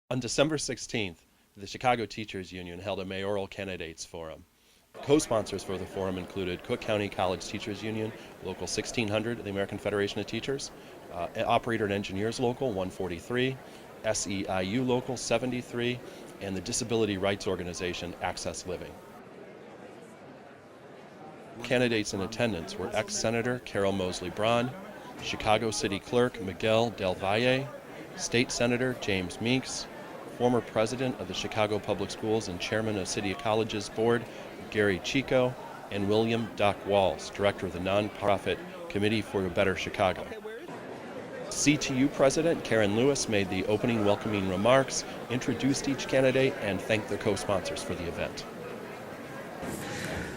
On December 16th, the Chicago Teachers Union held a mayoral candidates forum. Co-sponsors for the forum included Cook County College Teachers Union, Local 1600, the American Federation of Teachers, Operator and Engineers Local 143, SEIU Local 73, and the disability rights organization Access Living. Candidates in attendance were ex-Senator Carol Mosley Braun, Chicago City Clerk Miguel Del Valle, State Senator James Meeks, former President of the Chicago Public Schools and Chairman of City Colleges Board Gary Chico, and William Doc Walls, Director of the nonprofit Committee for a Better Chicago. CTU President Karen Lewis made the opening welcoming remarks, introduced each candidate, and thanked their co-sponsors for the event.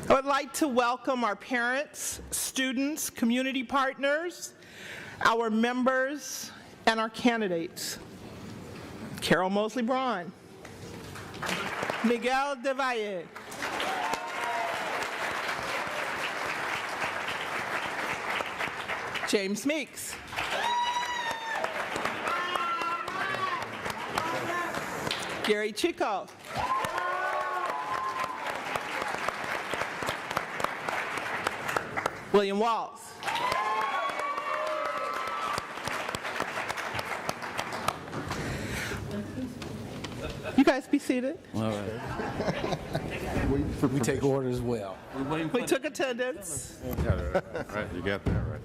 I would like to welcome our parents, students, community partners, our members, and our candidates. Carol Mosley Braun, Miguel Del Valle, James Meeks, Gary Chico, William Walls, you guys be seated. All right. We take orders as well. We took attendance. Right, you got that right.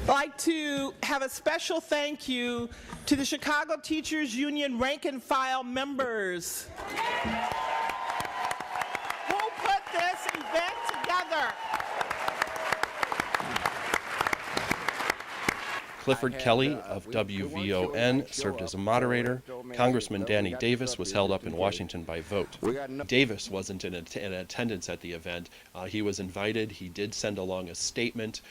I'd like to have a special thank you to the Chicago Teachers Union rank and file members who put this event together. Clifford Kelly of WVON served as a moderator. Congressman Danny Davis was held up in Washington by vote. Davis wasn't in attendance at the event. He was invited. He did send along a statement.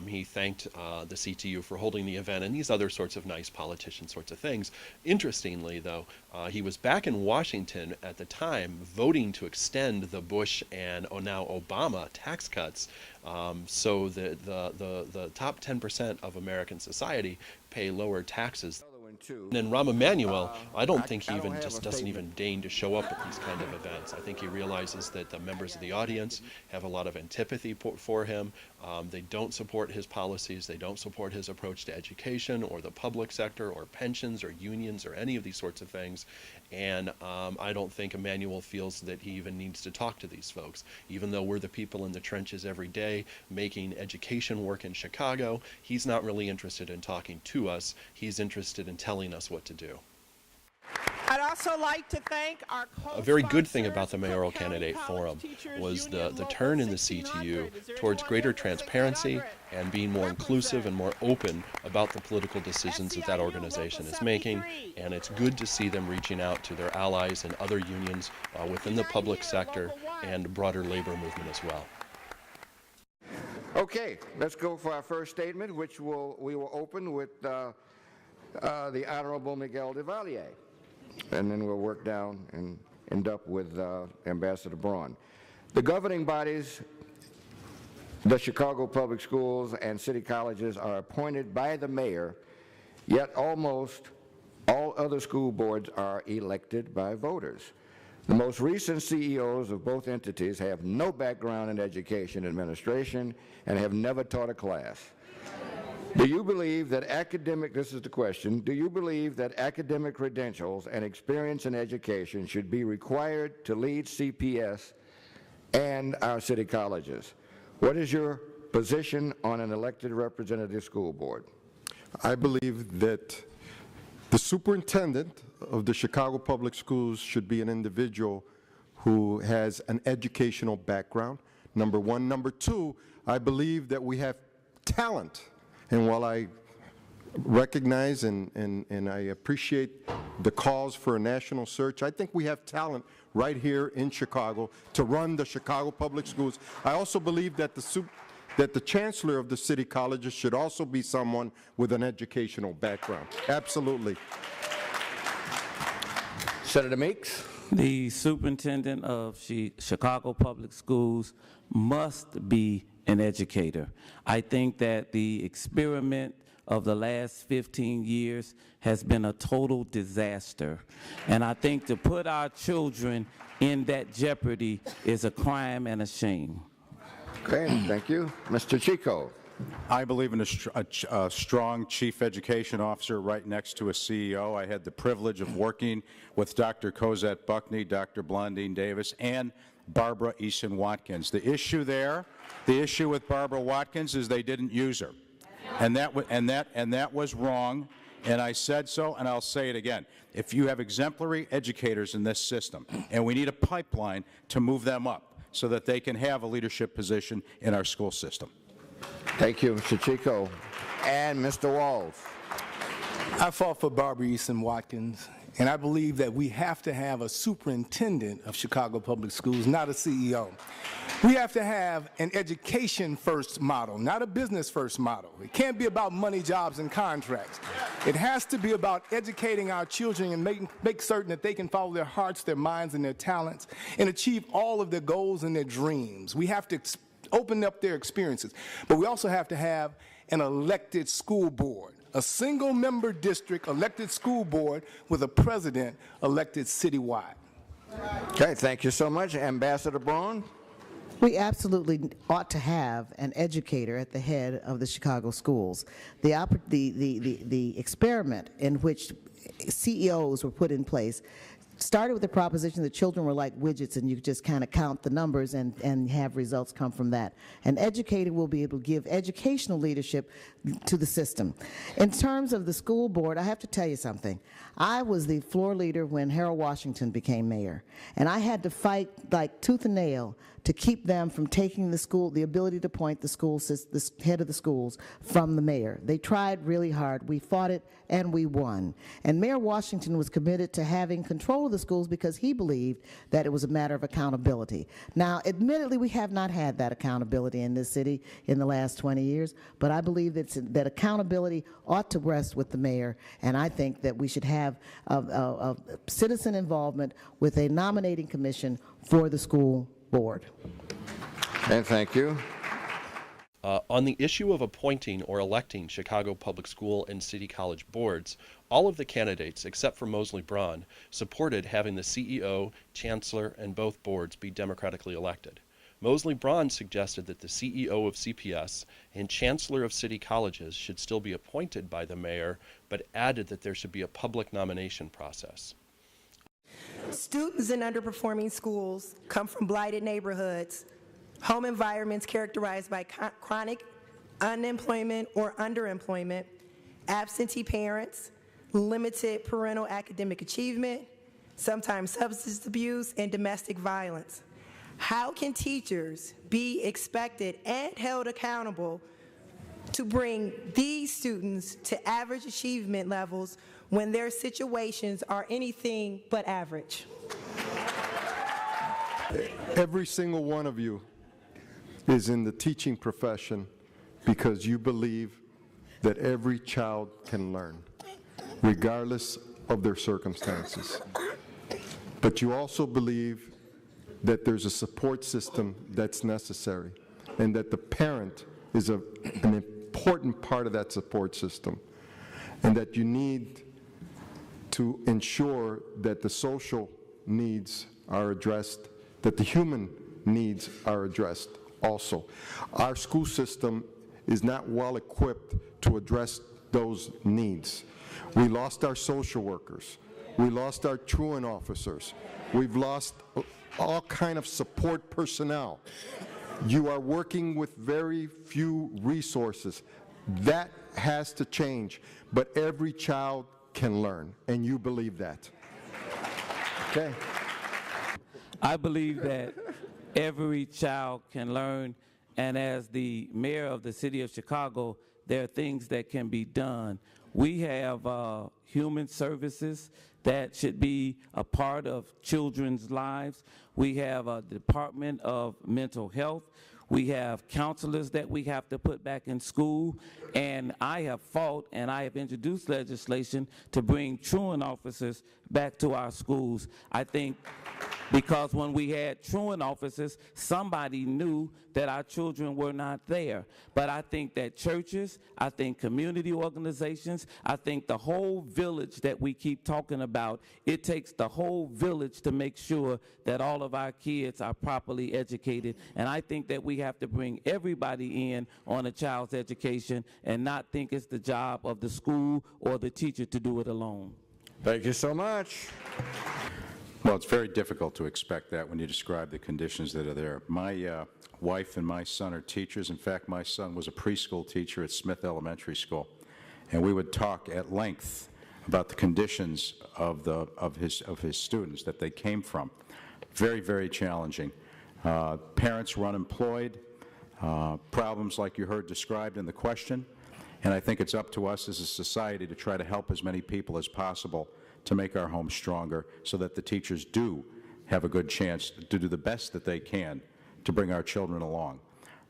He thanked the CTU for holding the event and these other sorts of nice politician sorts of things. Interestingly, though, he was back in Washington at the time voting to extend the Bush and now Obama tax cuts so that the top 10% of American society pay lower taxes. And then Rahm Emanuel, I don't think he even just doesn't even deign to show up at these kind of events. I think he realizes that the members of the audience have a lot of antipathy for him. They don't support his policies. They don't support his approach to education or the public sector or pensions or unions or any of these sorts of things. And I don't think Emanuel feels that he even needs to talk to these folks. Even though we're the people in the trenches every day making education work in Chicago, he's not really interested in talking to us. He's interested in telling us what to do. I'd also like to thank our A very good thing about the mayoral candidate forum was the turn in the CTU towards greater transparency and being more inclusive and more open about the political decisions that organization is making. And it's good to see them reaching out to their allies and other unions within the public sector and broader labor movement as well. Okay, let's go for our first statement, which we will open with the Honorable Miguel Del Valle. And then we'll work down and end up with Ambassador Braun. The governing bodies, the Chicago Public Schools and city colleges, are appointed by the mayor, yet almost all other school boards are elected by voters. The most recent CEOs of both entities have no background in education administration and have never taught a class. Do you believe that this is the question, do you believe that academic credentials and experience in education should be required to lead CPS and our city colleges? What is your position on an elected representative school board? I believe that the superintendent of the Chicago Public Schools should be an individual who has an educational background, number one. Number two, I believe that we have talent. And while I recognize and I appreciate the calls for a national search, I think we have talent right here in Chicago to run the Chicago Public Schools. I also believe that the chancellor of the city colleges should also be someone with an educational background. Absolutely. Senator Meeks. The superintendent of Chicago Public Schools must be an educator. I think that the experiment of the last 15 years has been a total disaster. And I think to put our children in that jeopardy is a crime and a shame. Okay, thank you. Mr. Chico. I believe in a strong chief education officer right next to a CEO. I had the privilege of working with Dr. Cosette Buckney, Dr. Blondine Davis, and Barbara Eason Watkins. The issue there, the issue with Barbara Watkins is they didn't use her, and that was wrong. And I said so, and I'll say it again. If you have exemplary educators in this system, and we need a pipeline to move them up so that they can have a leadership position in our school system. Thank you, Mr. Chico. And Mr. Walls. I fought for Barbara Eason Watkins, and I believe that we have to have a superintendent of Chicago Public Schools, not a CEO. We have to have an education-first model, not a business-first model. It can't be about money, jobs, and contracts. It has to be about educating our children and make certain that they can follow their hearts, their minds, and their talents, and achieve all of their goals and their dreams. We have to open up their experiences. But we also have to have an elected school board, a single-member district elected school board with a president elected citywide. Okay, thank you so much. Ambassador Braun. We absolutely ought to have an educator at the head of the Chicago schools. The experiment in which CEOs were put in place started with the proposition that children were like widgets and you could just kind of count the numbers and have results come from that. An educator will be able to give educational leadership to the system. In terms of the school board, I have to tell you something. I was the floor leader when Harold Washington became mayor, and I had to fight like tooth and nail to keep them from taking the ability to appoint the head of the schools from the mayor. They tried really hard. We fought it, and we won. And Mayor Washington was committed to having control of the schools because he believed that it was a matter of accountability. Now, admittedly, we have not had that accountability in this city in the last 20 years, but I believe that accountability ought to rest with the mayor, and I think that we should have a citizen involvement with a nominating commission for the school board. And thank you. On the issue of appointing or electing Chicago Public School and City College boards, all of the candidates, except for Mosley Braun, supported having the CEO, chancellor, and both boards be democratically elected. Mosley Braun suggested that the CEO of CPS and chancellor of city colleges should still be appointed by the mayor, but added that there should be a public nomination process. Students in underperforming schools come from blighted neighborhoods, home environments characterized by chronic unemployment or underemployment, absentee parents, limited parental academic achievement, sometimes substance abuse, and domestic violence. How can teachers be expected and held accountable to bring these students to average achievement levels when their situations are anything but average? Every single one of you is in the teaching profession because you believe that every child can learn, regardless of their circumstances. But you also believe that there's a support system that's necessary, and that the parent is an important part of that support system, and that you need to ensure that the social needs are addressed, that the human needs are addressed also. Our school system is not well equipped to address those needs. We lost our social workers. We lost our truant officers. We've lost all kind of support personnel. You are working with very few resources. That has to change, but every child can learn, and you believe that. Okay. I believe that every child can learn, and as the mayor of the city of Chicago, there are things that can be done. We have human services that should be a part of children's lives. We have a Department of Mental Health. We have counselors that we have to put back in school. And I have fought and I have introduced legislation to bring truant officers back to our schools. I think because when we had truant officers, somebody knew that our children were not there. But I think that churches, I think community organizations, I think the whole village that we keep talking about, it takes the whole village to make sure that all of our kids are properly educated. And I think that we have to bring everybody in on a child's education and not think it's the job of the school or the teacher to do it alone. Thank you so much. Well, it's very difficult to expect that when you describe the conditions that are there. My wife and my son are teachers. In fact, my son was a preschool teacher at Smith Elementary School, and we would talk at length about the conditions of his students that they came from. Very, very challenging. Parents were unemployed, problems like you heard described in the question, and I think it's up to us as a society to try to help as many people as possible to make our homes stronger so that the teachers do have a good chance to do the best that they can to bring our children along.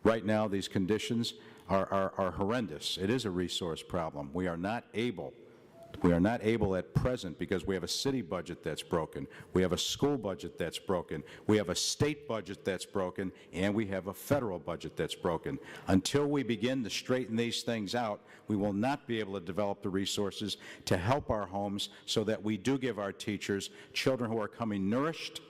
Right now, these conditions are horrendous. It is a resource problem. We are not able at present, because we have a city budget that's broken, we have a school budget that's broken, we have a state budget that's broken, and we have a federal budget that's broken. Until we begin to straighten these things out, we will not be able to develop the resources to help our homes so that we do give our teachers children who are coming nourished,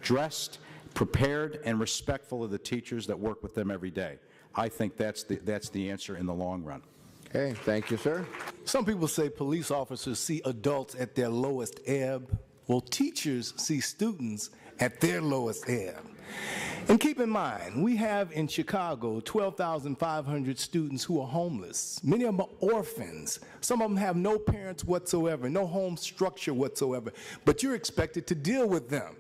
dressed, prepared, and respectful of the teachers that work with them every day. I think that's the answer in the long run. Okay, thank you, sir. Some people say police officers see adults at their lowest ebb. Well, teachers see students at their lowest ebb. And keep in mind, we have in Chicago 12,500 students who are homeless. Many of them are orphans. Some of them have no parents whatsoever, no home structure whatsoever, but you're expected to deal with them.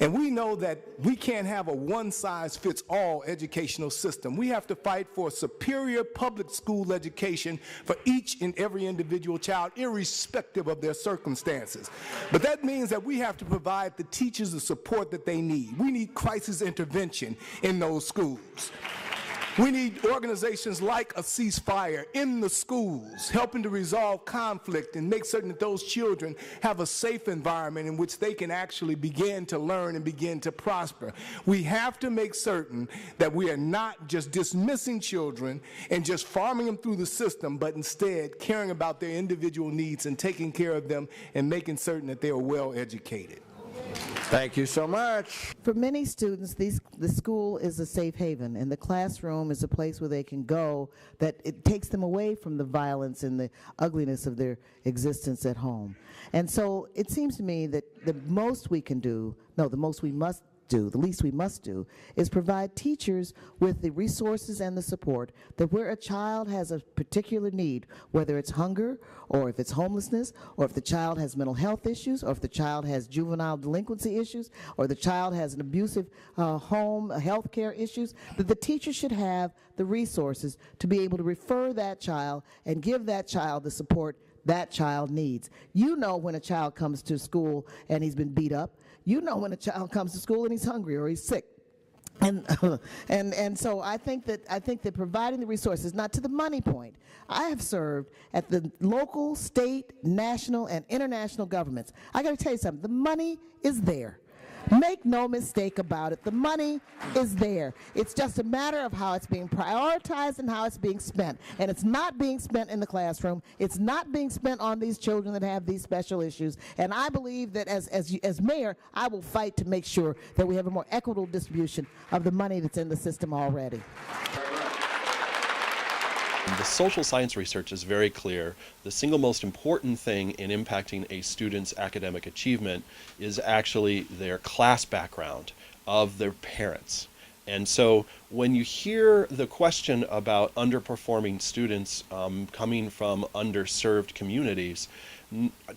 And we know that we can't have a one-size-fits-all educational system. We have to fight for superior public school education for each and every individual child, irrespective of their circumstances. But that means that we have to provide the teachers the support that they need. We need crisis intervention in those schools. We need organizations like a ceasefire in the schools, helping to resolve conflict and make certain that those children have a safe environment in which they can actually begin to learn and begin to prosper. We have to make certain that we are not just dismissing children and just farming them through the system, but instead caring about their individual needs and taking care of them and making certain that they are well educated. Thank you so much. For many students, the school is a safe haven, and the classroom is a place where they can go that it takes them away from the violence and the ugliness of their existence at home. And so it seems to me that the most we can do, no, the most we must do, the least we must do, is provide teachers with the resources and the support that where a child has a particular need, whether it's hunger or if it's homelessness, or if the child has mental health issues, or if the child has juvenile delinquency issues, or the child has an abusive home, health care issues, that the teacher should have the resources to be able to refer that child and give that child the support that child needs. You know when a child comes to school and he's been beat up. You know when a child comes to school and he's hungry or he's sick. And so I think that providing the resources, not to the money point. I have served at the local, state, national, and international governments. I got to tell you something. The money is there. Make no mistake about it. The money is there. It's just a matter of how it's being prioritized and how it's being spent. And it's not being spent in the classroom. It's not being spent on these children that have these special issues. And I believe that as mayor, I will fight to make sure that we have a more equitable distribution of the money that's in the system already. The social science research is very clear. The single most important thing in impacting a student's academic achievement is actually their class background of their parents. And so when you hear the question about underperforming students coming from underserved communities,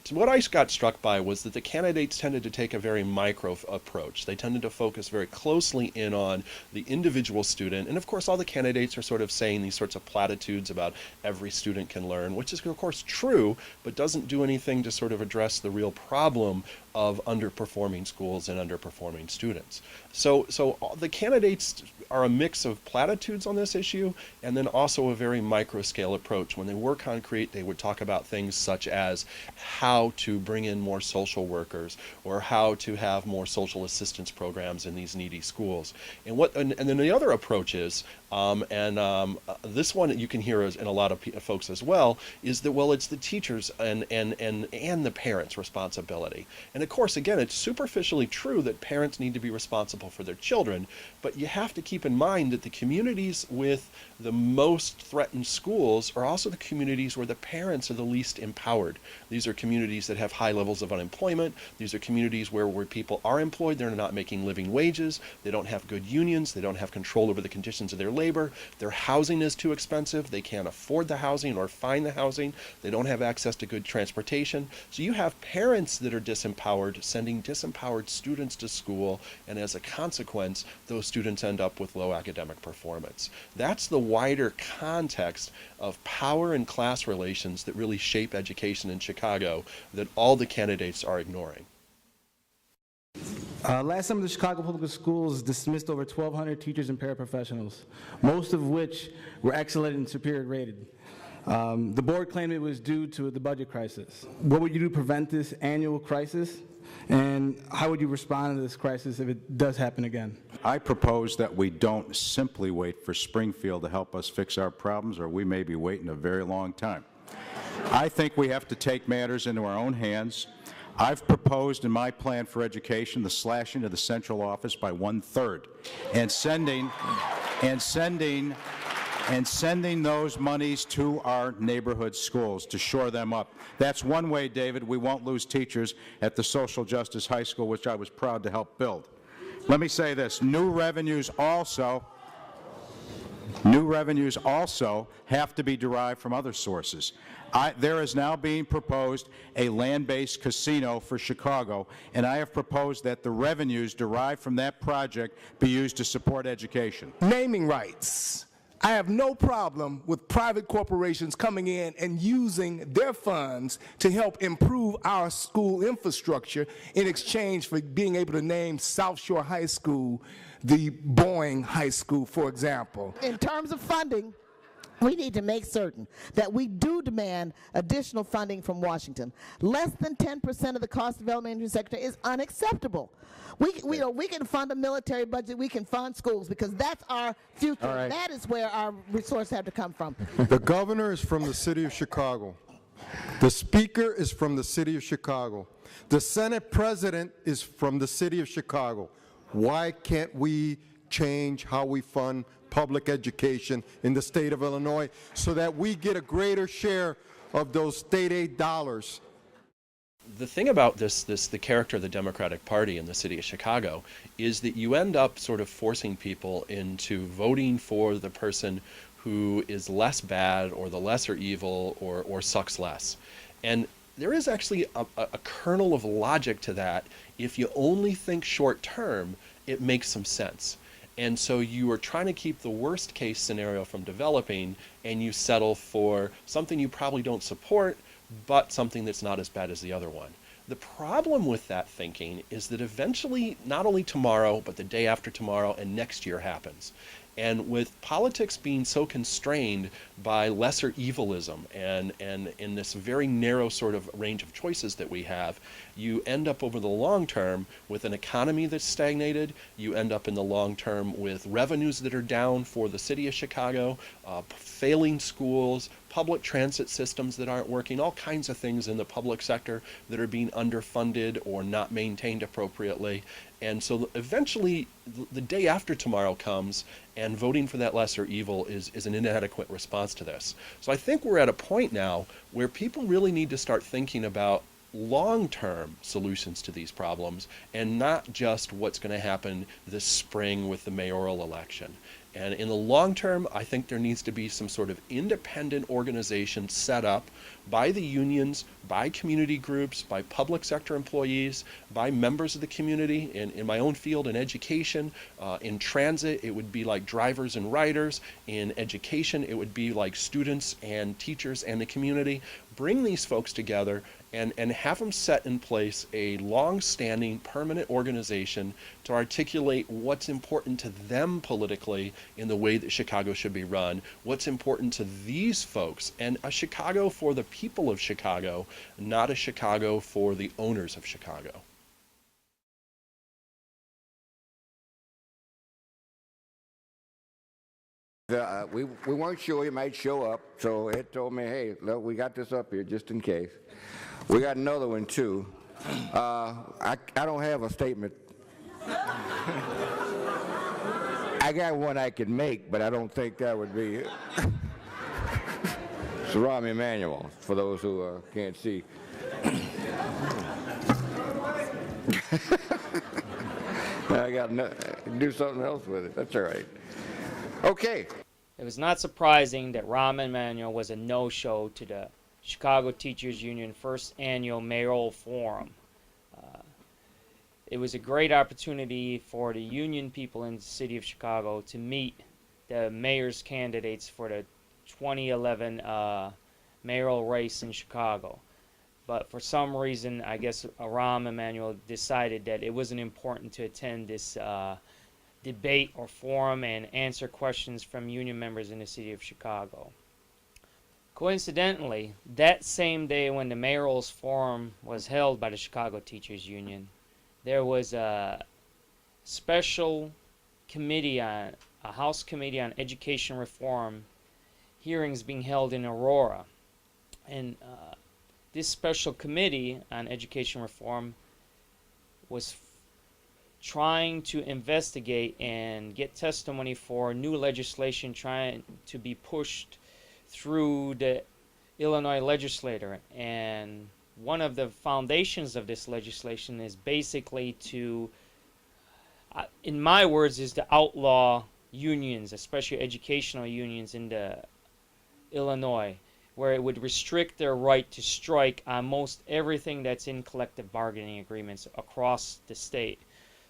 what I got struck by was that the candidates tended to take a very micro approach. They tended to focus very closely in on the individual student. And of course, all the candidates are sort of saying these sorts of platitudes about every student can learn, which is of course true, but doesn't do anything to sort of address the real problem of underperforming schools and underperforming students. So the candidates are a mix of platitudes on this issue and then also a very micro-scale approach. When they were concrete, they would talk about things such as how to bring in more social workers or how to have more social assistance programs in these needy schools. And then the other approach is, this one you can hear in a lot of folks as well, is that, well, it's the teachers and the parents' responsibility. And of course, again, it's superficially true that parents need to be responsible for their children, but you have to keep in mind that the communities with the most threatened schools are also the communities where the parents are the least empowered. These are communities that have high levels of unemployment. These are communities where people are employed, they're not making living wages, they don't have good unions, they don't have control over the conditions of their labor, their housing is too expensive, they can't afford the housing or find the housing, they don't have access to good transportation. So you have parents that are disempowered sending disempowered students to school, and as a consequence, those students end up with low academic performance. That's the wider context of power and class relations that really shape education in Chicago that all the candidates are ignoring. Last summer, the Chicago Public Schools dismissed over 1,200 teachers and paraprofessionals, most of which were excellent and superior rated. The board claimed it was due to the budget crisis. What would you do to prevent this annual crisis? And how would you respond to this crisis if it does happen again? I propose that we don't simply wait for Springfield to help us fix our problems, or we may be waiting a very long time. I think we have to take matters into our own hands. I've proposed in my plan for education the slashing of the central office by 1/3 and sending those monies to our neighborhood schools to shore them up. That's one way, David, we won't lose teachers at the Social Justice High School, which I was proud to help build. Let me say this, new revenues also have to be derived from other sources. There is now being proposed a land-based casino for Chicago, and I have proposed that the revenues derived from that project be used to support education. Naming rights. I have no problem with private corporations coming in and using their funds to help improve our school infrastructure in exchange for being able to name South Shore High School the Boeing High School, for example. In terms of funding, we need to make certain that we do demand additional funding from Washington. Less than 10% of the cost of elementary sector is unacceptable. We can fund a military budget, we can fund schools, because that's our future. Right. That is where our resources have to come from. The governor is from the city of Chicago. The speaker is from the city of Chicago. The Senate president is from the city of Chicago. Why can't we change how we fund public education in the state of Illinois so that we get a greater share of those state aid dollars? The thing about the character of the Democratic Party in the city of Chicago is that you end up sort of forcing people into voting for the person who is less bad or the lesser evil or sucks less. And there is actually a kernel of logic to that. If you only think short term, it makes some sense. And so you are trying to keep the worst case scenario from developing, and you settle for something you probably don't support, but something that's not as bad as the other one. The problem with that thinking is that eventually, not only tomorrow, but the day after tomorrow and next year happens. And with politics being so constrained by lesser evilism and in this very narrow sort of range of choices that we have, you end up over the long term with an economy that's stagnated. You end up in the long term with revenues that are down for the city of Chicago, failing schools, public transit systems that aren't working, all kinds of things in the public sector that are being underfunded or not maintained appropriately. And so eventually, the day after tomorrow comes, and voting for that lesser evil is an inadequate response to this. So I think we're at a point now where people really need to start thinking about long-term solutions to these problems and not just what's going to happen this spring with the mayoral election. And in the long term, I think there needs to be some sort of independent organization set up by the unions, by community groups, by public sector employees, by members of the community. In my own field, in education, in transit, it would be like drivers and riders. In education, it would be like students and teachers and the community. Bring these folks together and have them set in place a long-standing permanent organization to articulate what's important to them politically in the way that Chicago should be run, what's important to these folks, and a Chicago for the people of Chicago, not a Chicago for the owners of Chicago. We weren't sure he might show up, so Ed told me, hey, look, we got this up here just in case. We got another one, too. I don't have a statement. I got one I could make, but I don't think that would be it. It's Rahm Emanuel, for those who can't see. I got to do something else with it. That's all right. Okay. It was not surprising that Rahm Emanuel was a no-show to the Chicago Teachers Union first annual Mayoral Forum. It was a great opportunity for the union people in the city of Chicago to meet the mayor's candidates for the 2011 mayoral race in Chicago. But for some reason, I guess Rahm Emanuel decided that it wasn't important to attend this debate or forum and answer questions from union members in the city of Chicago. Coincidentally, that same day when the mayoral's forum was held by the Chicago Teachers Union, there was a special committee a House Committee on Education Reform hearings being held in Aurora. And this special committee on education reform was trying to investigate and get testimony for new legislation trying to be pushed through the Illinois legislature. And one of the foundations of this legislation is basically to, in my words, is to outlaw unions, especially educational unions in the Illinois, where it would restrict their right to strike on most everything that's in collective bargaining agreements across the state.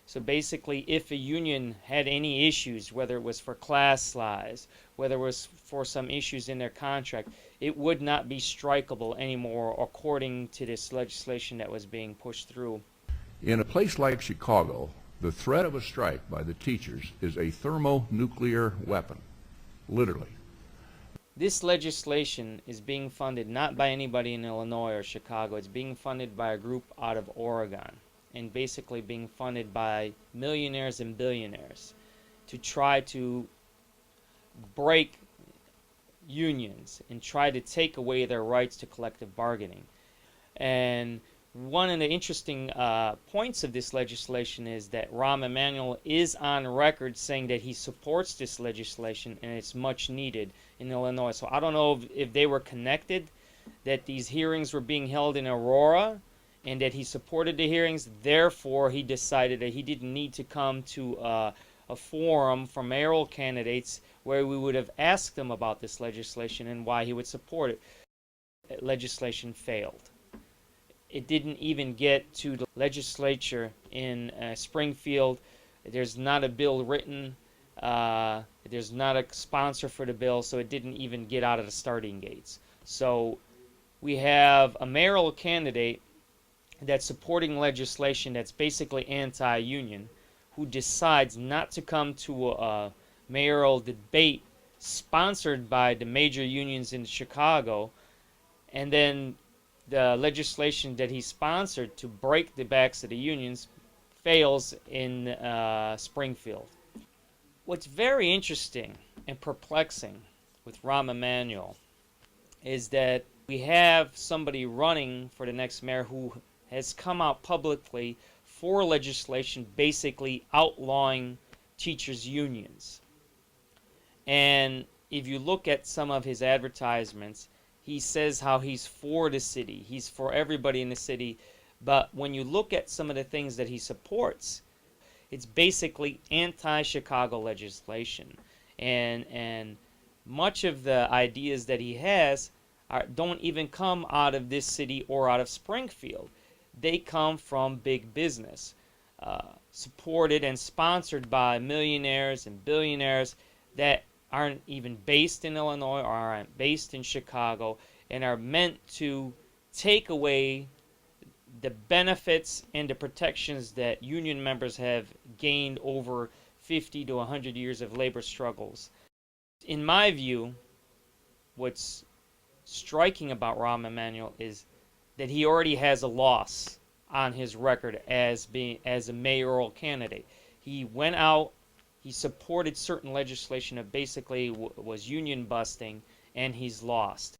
So basically, if a union had any issues, whether it was for class size, whether it was for some issues in their contract, it would not be strikeable anymore according to this legislation that was being pushed through. In a place like Chicago, the threat of a strike by the teachers is a thermonuclear weapon, literally. This legislation is being funded not by anybody in Illinois or Chicago. It's being funded by a group out of Oregon, and basically being funded by millionaires and billionaires to try to break unions and try to take away their rights to collective bargaining. And one of the interesting points of this legislation is that Rahm Emanuel is on record saying that he supports this legislation and it's much needed in Illinois. So I don't know if they were connected, that these hearings were being held in Aurora and that he supported the hearings. Therefore, he decided that he didn't need to come to a forum for mayoral candidates where we would have asked him about this legislation and why he would support it. Legislation failed. It didn't even get to the legislature in Springfield. There's not a bill written. There's not a sponsor for the bill, so it didn't even get out of the starting gates. So we have a mayoral candidate that's supporting legislation that's basically anti-union, who decides not to come to a mayoral debate sponsored by the major unions in Chicago, and then the legislation that he sponsored to break the backs of the unions fails in Springfield. What's very interesting and perplexing with Rahm Emanuel is that we have somebody running for the next mayor who has come out publicly for legislation basically outlawing teachers' unions. And if you look at some of his advertisements, he says how he's for the city, he's for everybody in the city, but when you look at some of the things that he supports, it's basically anti-Chicago legislation. And much of the ideas that he has don't even come out of this city or out of Springfield. They come from big business, supported and sponsored by millionaires and billionaires that aren't even based in Illinois or aren't based in Chicago and are meant to take away the benefits and the protections that union members have gained over 50 to 100 years of labor struggles. In my view, what's striking about Rahm Emanuel is that he already has a loss on his record as a mayoral candidate. He went out, he supported certain legislation that basically was union busting, and he's lost.